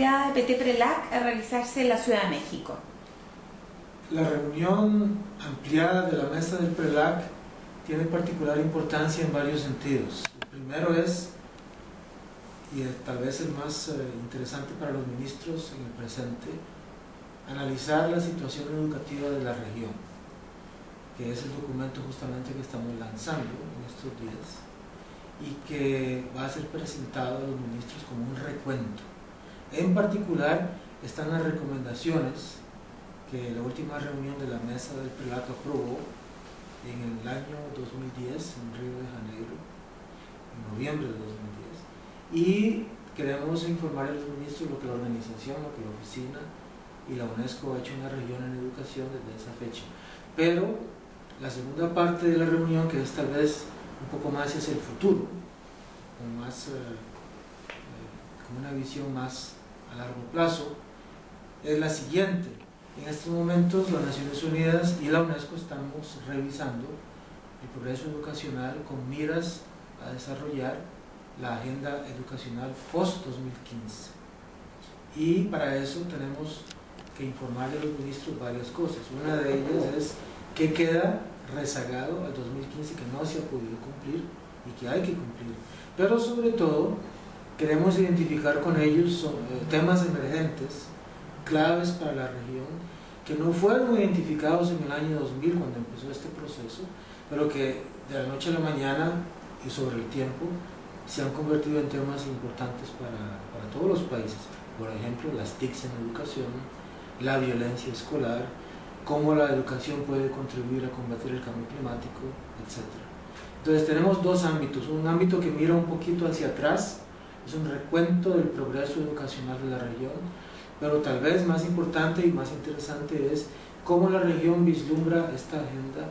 ampliada de PT-PRELAC a realizarse en la Ciudad de México? La reunión ampliada de la mesa del PRELAC tiene particular importancia en varios sentidos. El primero es, y tal vez el más interesante para los ministros en el presente, analizar la situación educativa de la región, que es el documento justamente que estamos lanzando en estos días y que va a ser presentado a los ministros como un recuento. En particular están las recomendaciones que la última reunión de la mesa del PRELAC aprobó en el año 2010 en Río de Janeiro, en noviembre de 2010, y queremos informar a los ministros lo que la organización, lo que la oficina y la UNESCO ha hecho en la región en educación desde esa fecha. Pero la segunda parte de la reunión, que es tal vez un poco más hacia el futuro, con una visión más a largo plazo, es la siguiente. En estos momentos las Naciones Unidas y la UNESCO estamos revisando el progreso educacional con miras a desarrollar la agenda educacional post-2015. Y para eso tenemos que informarle a los ministros varias cosas. Una de ellas es qué queda rezagado al 2015 que no se ha podido cumplir y que hay que cumplir. Pero sobre todo queremos identificar con ellos temas emergentes, claves para la región, que no fueron identificados en el año 2000 cuando empezó este proceso, pero que de la noche a la mañana y sobre el tiempo se han convertido en temas importantes para todos los países. Por ejemplo, las TICs en educación, la violencia escolar, cómo la educación puede contribuir a combatir el cambio climático, etc. Entonces tenemos dos ámbitos, un ámbito que mira un poquito hacia atrás, es un recuento del progreso educacional de la región, pero tal vez más importante y más interesante es cómo la región vislumbra esta agenda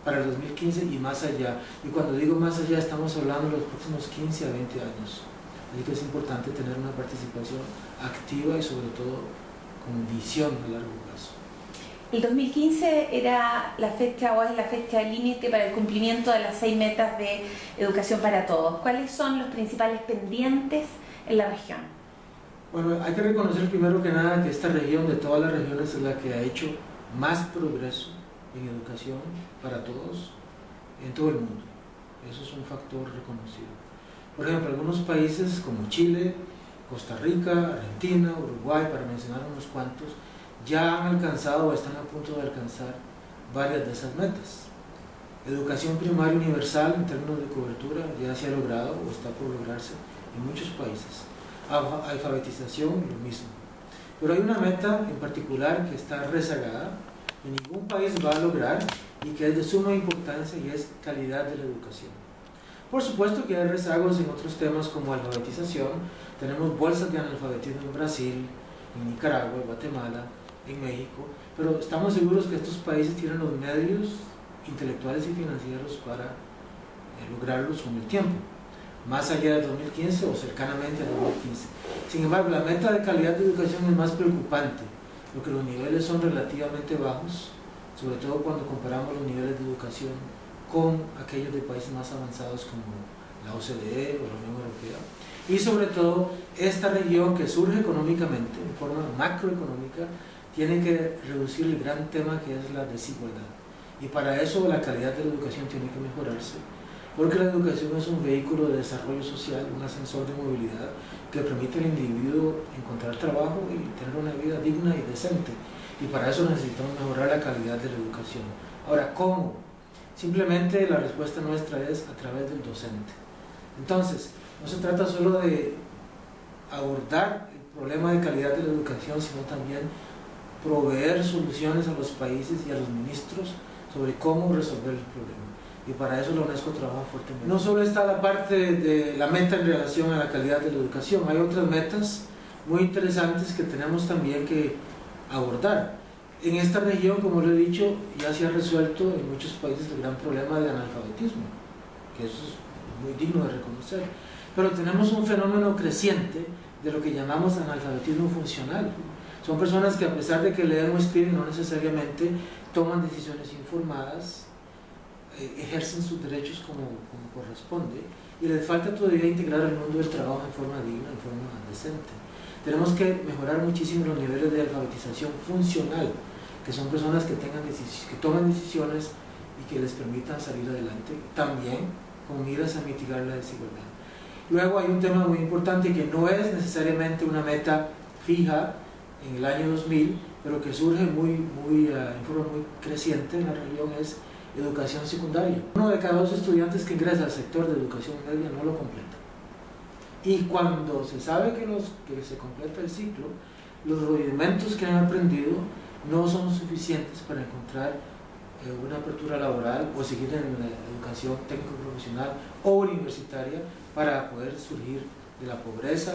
para el 2015 y más allá. Y cuando digo más allá, estamos hablando de los próximos 15 a 20 años. Así que es importante tener una participación activa y sobre todo con visión a largo plazo. El 2015 era la fecha o es la fecha límite para el cumplimiento de las 6 metas de educación para todos. ¿Cuáles son los principales pendientes en la región? Bueno, hay que reconocer primero que nada que esta región de todas las regiones es la que ha hecho más progreso en educación para todos en todo el mundo. Eso es un factor reconocido. Por ejemplo, algunos países como Chile, Costa Rica, Argentina, Uruguay, para mencionar unos cuantos, ya han alcanzado o están a punto de alcanzar varias de esas metas. Educación primaria universal en términos de cobertura ya se ha logrado o está por lograrse en muchos países. Alfabetización, lo mismo. Pero hay una meta en particular que está rezagada, que ningún país va a lograr y que es de suma importancia, y es calidad de la educación. Por supuesto que hay rezagos en otros temas como alfabetización. Tenemos bolsas de analfabetismo en Brasil, en Nicaragua, en Guatemala, en México, pero estamos seguros que estos países tienen los medios intelectuales y financieros para lograrlos con el tiempo, más allá del 2015 o cercanamente al 2015. Sin embargo, la meta de calidad de educación es más preocupante, porque los niveles son relativamente bajos, sobre todo cuando comparamos los niveles de educación con aquellos de países más avanzados como la OCDE o la Unión Europea. Y sobre todo, esta región que surge económicamente, en forma macroeconómica, tiene que reducir el gran tema que es la desigualdad. Y para eso la calidad de la educación tiene que mejorarse, porque la educación es un vehículo de desarrollo social, un ascensor de movilidad que permite al individuo encontrar trabajo y tener una vida digna y decente. Y para eso necesitamos mejorar la calidad de la educación. Ahora, ¿cómo? Simplemente la respuesta nuestra es a través del docente. Entonces, no se trata solo de abordar el problema de calidad de la educación, sino también proveer soluciones a los países y a los ministros sobre cómo resolver el problema. Y para eso la UNESCO trabaja fuertemente. No solo está la parte de la meta en relación a la calidad de la educación, hay otras metas muy interesantes que tenemos también que abordar. En esta región, como lo he dicho, ya se ha resuelto en muchos países el gran problema de analfabetismo, que eso es muy digno de reconocer. Pero tenemos un fenómeno creciente de lo que llamamos analfabetismo funcional. Son personas que, a pesar de que leen o escriben, no necesariamente toman decisiones informadas, ejercen sus derechos como corresponde, y les falta todavía integrar el mundo del trabajo en forma digna, en forma decente. Tenemos que mejorar muchísimo los niveles de alfabetización funcional, que son personas que toman decisiones y que les permitan salir adelante, también con miras a mitigar la desigualdad. Luego hay un tema muy importante que no es necesariamente una meta fija en el año 2000, pero que surge en forma muy creciente en la región, es educación secundaria. 1 de cada 2 estudiantes que ingresa al sector de educación media no lo completa. Y cuando se sabe que se completa el ciclo, los rudimentos que han aprendido no son suficientes para encontrar una apertura laboral o seguir en la educación técnico-profesional o universitaria para poder surgir de la pobreza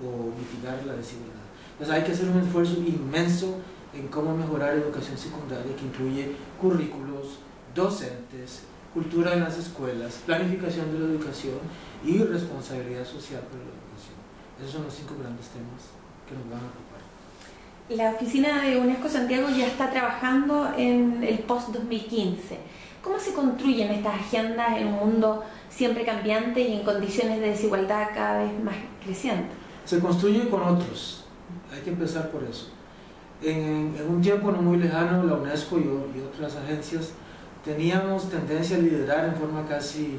o mitigar la desigualdad. Entonces hay que hacer un esfuerzo inmenso en cómo mejorar educación secundaria, que incluye currículos, docentes, cultura en las escuelas, planificación de la educación y responsabilidad social por la educación. Esos son los 5 grandes temas que nos van a ocupar. La oficina de UNESCO Santiago ya está trabajando en el post-2015. ¿Cómo se construyen estas agendas en un mundo siempre cambiante y en condiciones de desigualdad cada vez más crecientes? Se construye con otros, hay que empezar por eso. En un tiempo no muy lejano, la UNESCO y otras agencias teníamos tendencia a liderar en forma casi,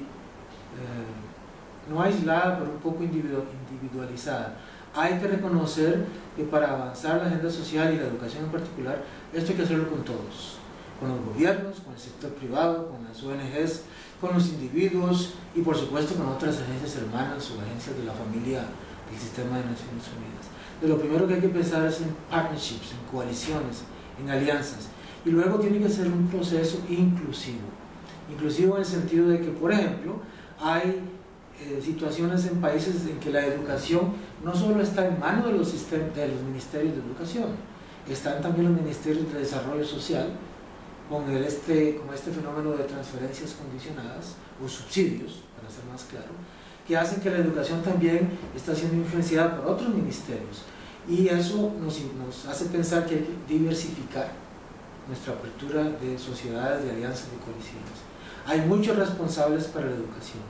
no aislada, pero un poco individualizada. Hay que reconocer que para avanzar la agenda social y la educación en particular, esto hay que hacerlo con todos, con los gobiernos, con el sector privado, con las ONGs, con los individuos y por supuesto con otras agencias hermanas o agencias de la familia del Sistema de Naciones Unidas. De lo primero que hay que pensar es en partnerships, en coaliciones, en alianzas, y luego tiene que ser un proceso inclusivo en el sentido de que, por ejemplo, hay situaciones en países en que la educación no solo está en manos de los ministerios de educación, están también los ministerios de desarrollo social con este fenómeno de transferencias condicionadas o subsidios, para ser más claro, que hacen que la educación también está siendo influenciada por otros ministerios, y eso nos hace pensar que hay que diversificar nuestra apertura de sociedades, de alianzas, de coaliciones. Hay muchos responsables para la educación.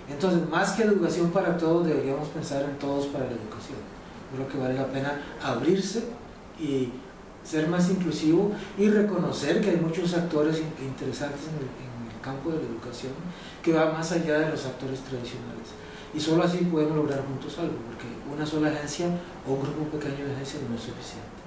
Entonces, más que educación para todos, deberíamos pensar en todos para la educación. Creo que vale la pena abrirse y ser más inclusivo y reconocer que hay muchos actores interesantes en el campo de la educación que va más allá de los actores tradicionales. Y solo así podemos lograr juntos algo, porque una sola agencia o un grupo pequeño de agencias no es suficiente.